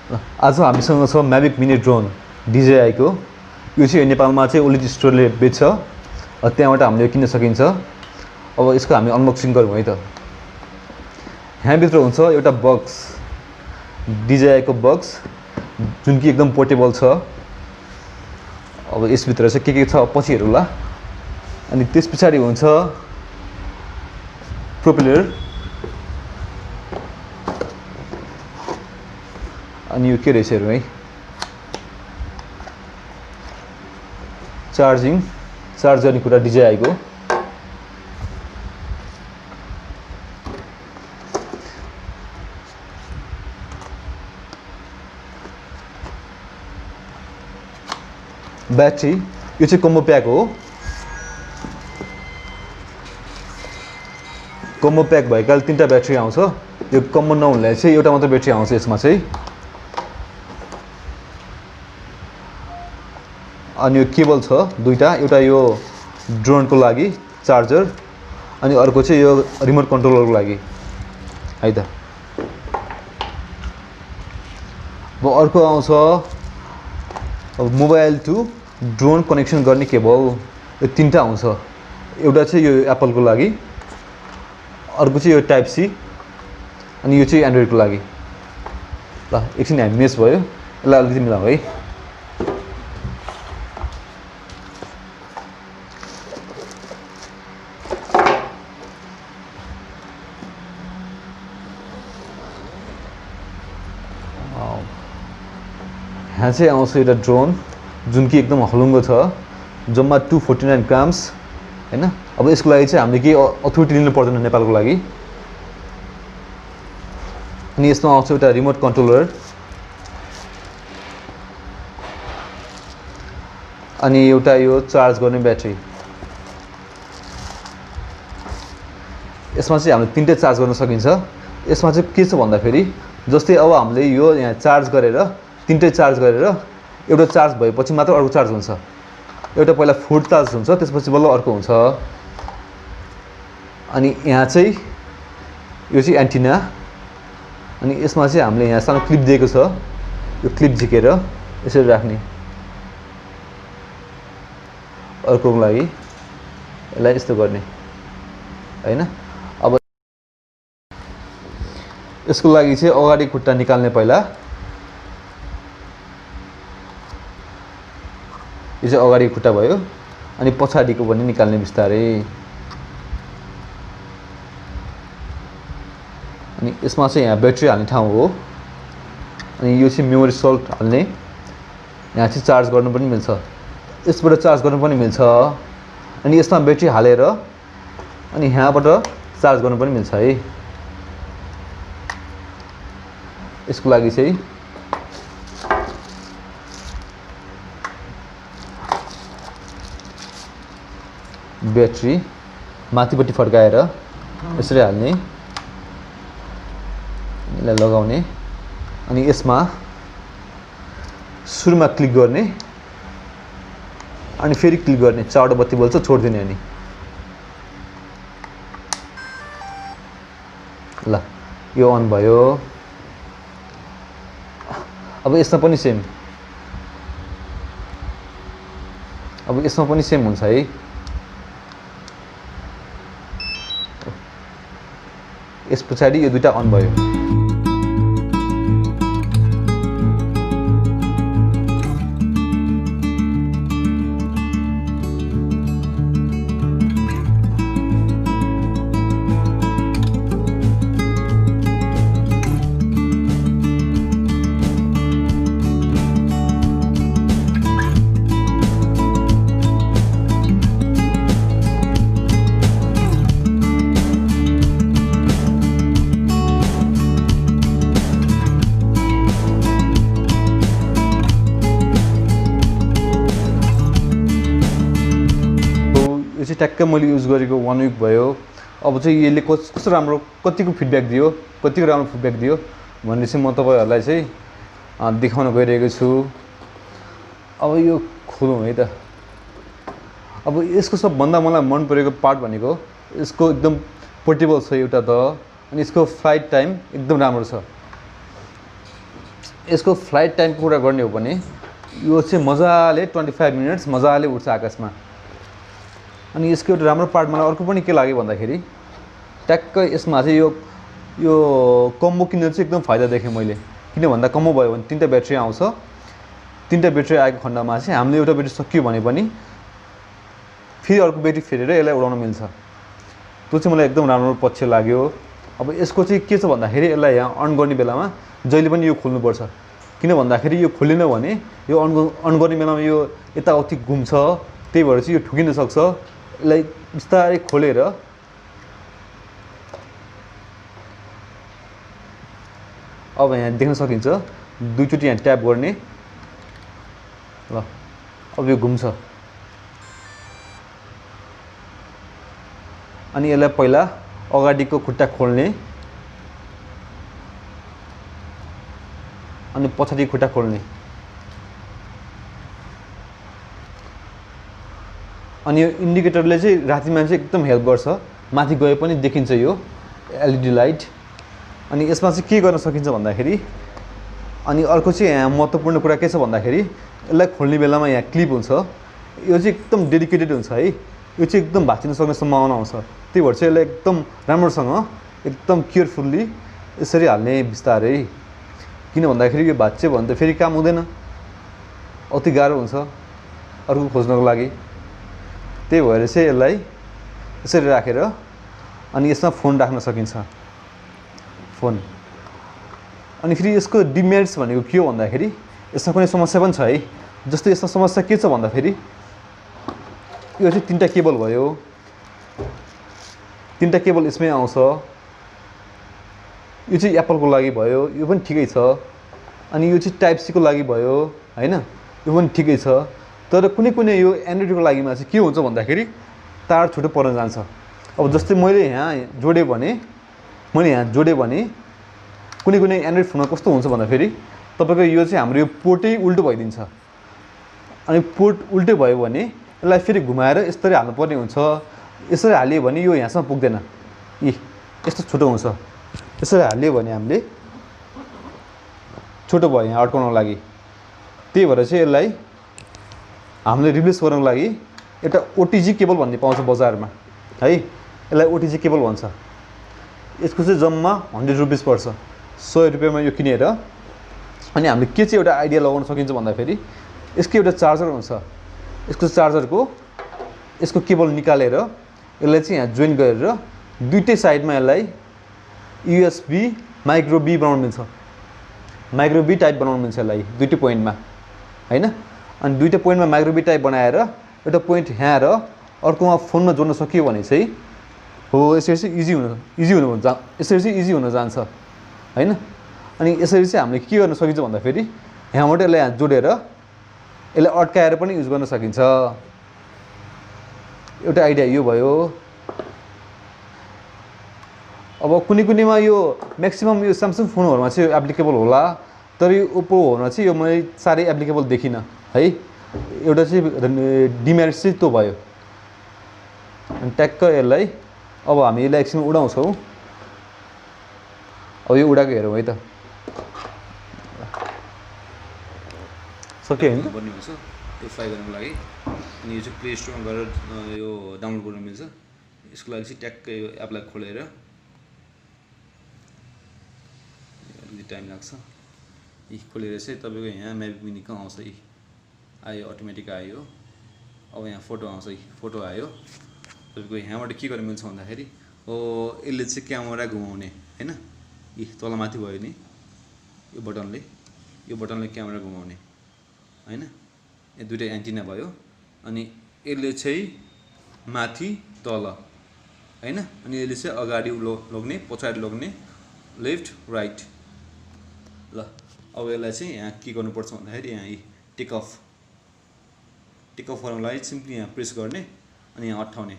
आज हामीसँग छ म्याभिक मिनी ड्रोन DJI को। यो चाहिँ नेपालमा चाहिँ ओलिज स्टोरले बेच्छ, त्यहाँबाट हामीले किन्न सकिन्छ। अब यसको हामी अनबक्सिङ गरौँ है त। यहाँभित्र हुन्छ एउटा बक्स, DJI को बक्स, जुन कि एकदम पोर्टेबल छ। अब यसभित्र चाहिँ के छ पछि हेरौँला। अनि त्यस पछाडि हुन्छ प्रोपेलर, अनि यो के रहेछ हेरौँ है। चार्ज गर्ने कुरा DJI को। ब्याट्री, यो चाहिँ कम्बो प्याक हो। कम्बो प्याक भएकाले 3टा ब्याट्री आउँछ। यो कम्बो नहुनेलाई चाहिँ एउटा मात्र ब्याट्री आउँछ यसमा चाहिँ। अनि यो केबल छ 2टा, एउटा यो ड्रोनको लागि चार्जर, अनि अर्को चाहिँ यो रिमोट कन्ट्रोलरको लागि है त। अब अर्को आउँछ अब मोबाइल टु ड्रोन कनेक्सन गर्ने केबल। यो 3टा आउँछ। एउटा चाहिँ यो एप्पलको लागि, अर्को चाहिँ यो टाइप सी, अनि यो चाहिँ एन्ड्रोइडको लागि। ल एकछिन हामी मेस भयो, यसलाई अलिकति मिलाउँ है। यहाँ चाहिँ आउँछ एउटा ड्रोन जुन कि एकदम हलुङ्गो छ, जम्मा 249 ग्राम्स हैन। अब यसको लागि चाहिँ हामीले के अथोरिटी लिनु पर्दैन नेपालको लागि। अनि यसमा आउँछ एउटा रिमोट कन्ट्रोलर, अनि एउटा यो चार्ज गर्ने ब्याट्री। यसमा चाहिँ हामीले 3टै चार्ज गर्न सकिन्छ। यसमा चाहिँ के छ भन्दाखेरि जस्तै अब हामीले यो यहाँ चार्ज गरेर 3टै चार्ज गरेर एउटा चार्ज भएपछि मात्र अर्को चार्ज हुन्छ। एउटा पहिला फुल चार्ज हुन्छ, त्यसपछि बल्ल अर्को हुन्छ। अनि यहाँ चाहिँ यो चाहिँ एन्टिना, अनि यसमा चाहिँ हामीले यहाँ सानो क्लिप दिएको छ। यो क्लिप झिकेर यसरी राख्ने, अर्कोको लागि यसलाई यस्तो गर्ने हैन। अब यसको लागि चाहिँ अगाडि खुट्टा निकाल्ने पहिला। यो चाहिँ अगाडि खुट्टा भयो, अनि पछाडिको पनि निकाल्ने बिस्तारै। अनि यसमा चाहिँ यहाँ ब्याट्री हाल्ने ठाउँ हो, अनि यो चाहिँ मेमोरी सल्ट हाल्ने। यहाँ चाहिँ चार्ज गर्नु पनि मिल्छ, यसबाट चार्ज गर्नु पनि मिल्छ। अनि यसमा ब्याट्री हालेर अनि यहाँबाट चार्ज गर्नु पनि मिल्छ है। यसको लागि चाहिँ ब्याट्री माथिपट्टि फर्काएर यसरी हाल्ने, यसलाई लगाउने, अनि यसमा सुरुमा क्लिक गर्ने, अनि फेरि क्लिक गर्ने। 4वटा बत्ती बल्छ, छोडिदिने। अनि ल यो अन भयो। अब यसमा पनि सेम, अब यसमा पनि सेम हुन्छ है। यस पछाडि यो 2टा अन भयो। यो चाहिँ ट्याक्कै मैले युज गरेको 1 विक भयो। अब चाहिँ यसले कस्तो राम्रो, कतिको फिडब्याक दियो, कतिको राम्रो फिडब्याक दियो भन्ने चाहिँ म तपाईहरुलाई चाहिँ देखाउन गइरहेको छु। अब यो खोलौँ है त। अब यसको सबभन्दा मलाई मन परेको पार्ट भनेको यसको एकदम पोर्टेबल छ एउटा त, अनि यसको फ्लाइट टाइम एकदम राम्रो छ। यसको फ्लाइट टाइमको कुरा गर्ने हो भने यो चाहिँ मजाले 25 मिनट्स मजाले उड्छ आकाशमा। अनि यसको एउटा राम्रो पार्ट मलाई अर्को पनि के लाग्यो भन्दाखेरि ट्याक्कै यसमा चाहिँ यो कम्बो किनेर चाहिँ एकदम फाइदा देखेँ मैले। किन भन्दा कम्बो भयो भने 3टा ब्याट्री आउँछ। 3टा ब्याट्री आएको खण्डमा चाहिँ हामीले एउटा ब्याट्री सकियो भने पनि फेरि अर्को ब्याट्री फेरेर यसलाई उडाउन मिल्छ। त्यो चाहिँ मलाई एकदम राम्रो पक्ष लाग्यो। अब यसको चाहिँ के छ भन्दाखेरि यसलाई यहाँ अन गर्ने बेलामा जहिले पनि यो खोल्नुपर्छ। किन भन्दाखेरि यो खोलेन भने यो अन गर्ने बेलामा यो यताउति घुम्छ, त्यही भएर चाहिँ यो ठुकिन सक्छ। यसलाई बिस्तारै खोलेर अब यहाँ देख्न सकिन्छ 2 चोटि यहाँ ट्याप गर्ने। ल अब यो घुम्छ। अनि यसलाई पहिला अगाडिको खुट्टा खोल्ने अनि पछाडि खुट्टा खोल्ने। अनि यो इन्डिकेटरले चाहिँ रातिमा चाहिँ एकदम हेल्प गर्छ। माथि गए पनि देखिन्छ यो एलइडी लाइट। अनि यसमा चाहिँ के गर्न सकिन्छ भन्दाखेरि अनि अर्को चाहिँ यहाँ महत्त्वपूर्ण कुरा के छ भन्दाखेरि यसलाई खोल्ने बेलामा यहाँ क्लिप हुन्छ। यो चाहिँ एकदम डेडिकेटेड हुन्छ है। यो चाहिँ एकदम भाँचिन सक्ने सम्भावना आउँछ। त्यही भएर चाहिँ यसलाई एकदम राम्रोसँग एकदम केयरफुल्ली यसरी हाल्ने बिस्तारै। किन भन्दाखेरि यो भाँच्यो भने त फेरि काम हुँदैन, अति गाह्रो हुन्छ अर्को खोज्नको लागि। त्यही भएर चाहिँ यसलाई यसरी राखेर अनि यसमा फोन राख्न सकिन्छ, फोन। अनि फेरि यसको डिमेरिट्स भनेको के हो भन्दाखेरि यसमा कुनै समस्या पनि छ है। जस्तै यसमा समस्या के छ भन्दाखेरि यो चाहिँ 3टा केबल भयो, 3टा केबल यसमै आउँछ। यो चाहिँ एप्पलको लागि भयो, यो पनि ठिकै छ। अनि यो चाहिँ टाइप सी को लागि भयो हैन, यो पनि ठिकै छ। तर कुनै यो एन्ड्रोइडको लागिमा चाहिँ के हुन्छ भन्दाखेरि तार छुटो पर्न जान्छ। अब जस्तै मैले यहाँ जोडेँ भने कुनै एन्ड्रोइड फोनमा कस्तो हुन्छ भन्दाखेरि तपाईको यो चाहिँ हाम्रो यो पोर्टै उल्टो भइदिन्छ। अनि पोर्ट उल्टो भयो भने यसलाई फेरि घुमाएर यसरी हाल्नुपर्ने हुन्छ। यसरी हाल्यो भने यो यहाँसम्म पुग्दैन, यस्तो छोटो हुन्छ। यसरी हाल्यो भने हामीले छोटो भयो यहाँ अड्काउनको लागि। त्यही भएर चाहिँ यसलाई हामीले रिप्लेस गर्नको लागि एउटा ओटिजी केबल भन्ने पाउँछ बजारमा है। यसलाई ओटिजी केबल भन्छ। यसको चाहिँ जम्मा 100 रुपिस पर्छ। 100 रुपियाँमा यो किनेर अनि हामीले के चाहिँ एउटा आइडिया लगाउन सकिन्छ भन्दाखेरि यसको एउटा चार्जर हुन्छ। यसको चार्जरको यसको केबल निकालेर यसलाई चाहिँ यहाँ जोइन गरेर दुईटै साइडमा यसलाई युएसबी माइक्रो बी बनाउन मिल्छ, माइक्रो बी टाइप बनाउन मिल्छ यसलाई दुईटै पोइन्टमा हैन। अनि दुईटै पोइन्टमा माइक्रो बी टाइप बनाएर एउटा पोइन्ट यहाँ र अर्कोमा फोनमा जोड्न सकियो भने चाहिँ हो यसरी चाहिँ इजी हुन जान्छ हैन। अनि यसरी चाहिँ हामीले के गर्न सकिन्छ भन्दाखेरि यहाँबाट यसलाई यहाँ जोडेर यसलाई अड्काएर पनि युज गर्न सकिन्छ। एउटा आइडिया यो भयो। अब कुनैमा यो म्याक्सिमम यो स्यामसङ फोनहरुमा चाहिँ एप्लिकेबल होला, तर यो ओप्पोहरुमा चाहिँ यो मैले साह्रै एप्लिकेबल देखिनँ है। एउटा चाहिँ डिमेरिट चाहिँ त्यो भयो। अनि ट्याक्क यसलाई अब हामी यसलाई एकछिन उडाउँछौँ। अब यो उडाएको हेरौँ है त, सक्यो हैन भन्ने हुन्छ यो फ्लाइ गर्नको लागि। अनि यो चाहिँ प्ले स्टोरमा गएर यो डाउनलोड गर्न मिल्छ। यसको लागि चाहिँ ट्याक्कै यो एपलाई खोलेर अलि टाइम लाग्छ। यी खोलेर चाहिँ तपाईको यहाँ म्याजिक मिनी को आउँछ, यी आयो अटोमेटिक आयो। अब यहाँ फोटो आउँछ, यी फोटो आयो। तपाईको यहाँबाट के गर्न मिल्छ भन्दाखेरि यसले चाहिँ क्यामेरा घुमाउने हैन। यी तल माथि भयो नि यो बटनले क्यामेरा घुमाउने हैन। यो दुईटा एन्टिना भयो। अनि यसले चाहिँ माथि तल हैन। अनि यसले चाहिँ अगाडि लग्ने पछाडि लग्ने लेफ्ट राइट। ल अब यसलाई चाहिँ यहाँ के गर्नुपर्छ भन्दाखेरि यहाँ टेक अफ गर्नको लागि सिम्पली यहाँ प्रेस गर्ने अनि यहाँ अट्ठाउने।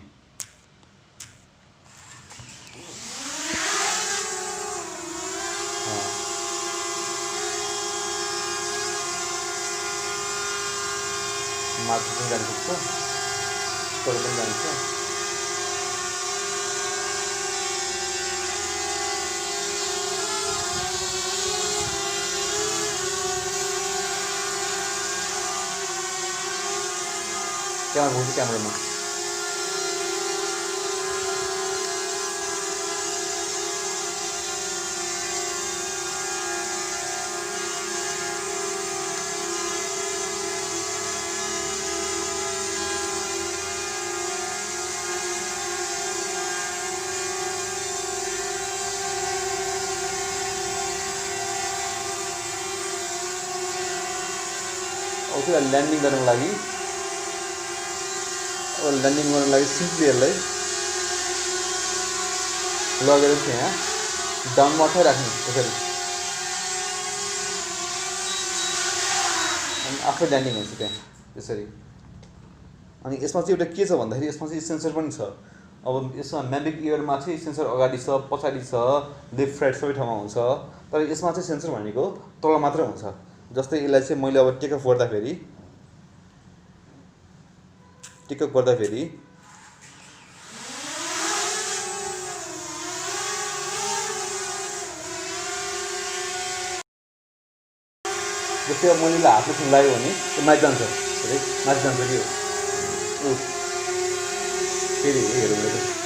माथि पनि जानु सक्छ, तल पनि जान्छ। क्यामेरा घुम्छ क्यामेरामा अब त्यसलाई ल्यान्डिङ गर्नको लागि सिम्पली यसलाई लगेर चाहिँ यहाँ डाउनमा उठाइराख्नु यसरी अनि आफै ल्यान्डिङ हुन्छ त्यहाँ त्यसरी अनि यसमा चाहिँ एउटा के छ भन्दाखेरि यसमा चाहिँ सेन्सर पनि छ अब यसमा म्याभिक एयरमा चाहिँ सेन्सर अगाडि छ पछाडि छ लेफ्ट राइट सबै ठाउँमा हुन्छ तर यसमा चाहिँ सेन्सर भनेको तल मात्र हुन्छ जस्तै यसलाई चाहिँ मैले अब टेकअप गर्दाखेरि जस्तै अब मैले हातले छुन लाग्यो भने त्यो माथि जान्छ है माथि जान्छ कि हो फेरि हेरौँ